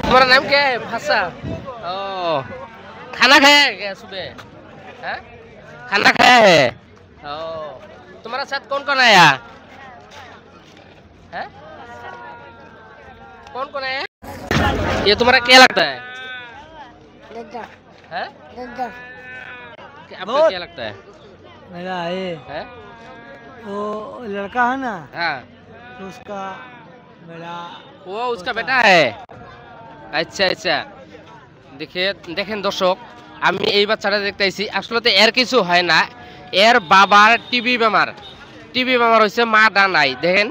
तुम्हारा नाम क्या है? भाषा। ओ, खाना खाया है क्या सुबह? है? खाना खाया है? ओ, तुम्हारा साथ कौन कौन आया है? कौन कौन आया? ये तुम्हारा क्या लगता है? दादा है? दादा आपको क्या लगता है? मेरा ये है? वो लड़का है ना, हाँ, तो उसका मेरा वो उसका बेटा है। আচ্ছা আচ্ছা, দেখেন দর্শক, আমি এই বাচ্চাটা দেখতেছি আসলে এর কিছু হয় না, এর বাবার টিবি বেমার হয়েছে, মা ডা নাই। দেখেন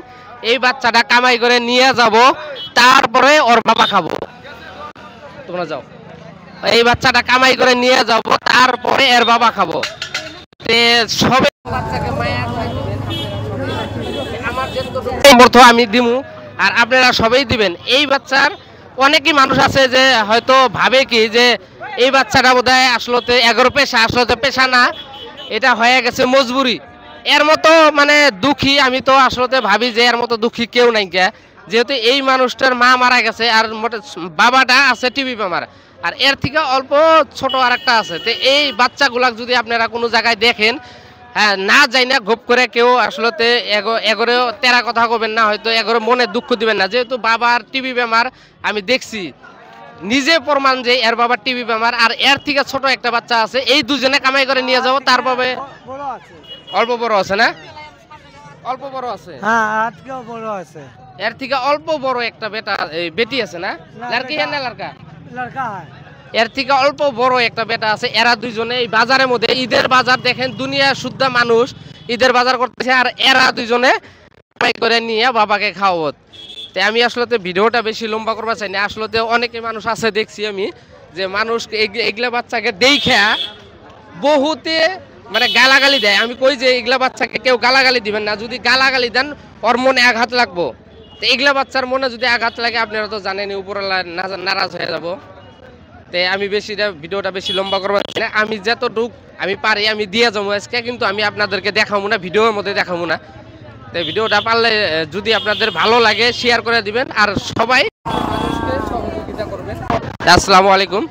এই বাচ্চাটা কামাই করে নিয়ে যাব, তারপরে ওর বাবা খাবো। তোমরা যাও, এই বাচ্চাটা কামাই করে নিয়ে যাব, তারপরে এর বাবা খাবো। সবে বাচ্চাকে মায়া করে দিবেন, আমার যতটুকু সামর্থ্য আমি দিমু, আর আপনারা সবাই দিবেন। এই বাচ্চার অনেকই মানুষ আছে যে হয়তো ভাবে কি যে এই বাচ্চাটা বোধহয় আসলে এগারো পেশা, আসলে পেশা না, এটা হয়ে গেছে মজবুরি। এর মতো মানে দুঃখী আমি তো আসলে ভাবি যে এর মতো দুঃখী কেউ নাই কে, যেহেতু এই মানুষটার মা মারা গেছে আর বাবাটা আছে টিবি বেমার, আর এর থেকে অল্প ছোট আর একটা আছে। তো এই বাচ্চাগুলাক যদি আপনারা কোনো জায়গায় দেখেন, হ্যাঁ, না যাই না গোপ করে কেউ আসলে এগোরে তেরা কথা কবেন না, হয়তো এগোরে মনে দুঃখ দিবেন না, যেহেতু বাবার টিবি বেমার আমি দেখছি নিজে প্রমাণ যে এর বাবার টিবি বেমার, আর এর থেকে ছোট একটা বাচ্চা আছে, এই দুজনে কামাই করে নিয়ে যাবো, তারপরে বড় আছে। অল্প বড় আছে না, অল্প বড় আছে, হ্যাঁ আজকেও বড় আছে। এর থেকে অল্প বড় একটা বেটি আছে না, লড়কি হ্যাঁ না লড়কা, লড়কা হয়। এর থেকে অল্প বড় একটা বেটা আছে। এরা দুইজনে এই বাজারের মধ্যে, ঈদের বাজার দেখেন, দুনিয়া শুদ্ধ মানুষ ঈদের বাজার করতেছে, আর এরা দুইজনে কামাই করে নিয়ে বাবাকে খাওয়াবো। তাই আমি আসলে ভিডিওটা বেশি লম্বা করবা চাই না, আসলে অনেকে মানুষ আছে দেখছি আমি, যে মানুষ এগুলা বাচ্চাকে দেখা বহুতে মানে গালাগালি দেয়। আমি কই যে এগুলা বাচ্চাকে কেউ গালাগালি দিবেন না, যদি গালাগালি দেন ওর মনে আঘাত লাগবো। তো এগুলা বাচ্চার মনে যদি আঘাত লাগে, আপনারা তো জানেন উপরওয়ালা নারাজ হয়ে যাব। তাই আমি ভিডিওটা বেশি লম্বা করবো না, আমি যতটুক আমি পারি আমি দিয়ে যাবো আজকে, কিন্তু আমি আপনাদেরকে দেখাবো না, ভিডিওর মধ্যে দেখাবো না। তাই ভিডিওটা পারলে যদি আপনাদের ভালো লাগে শেয়ার করে দিবেন, আর সবাই মানুষকে সহযোগিতা করবেন। আসসালামু আলাইকুম।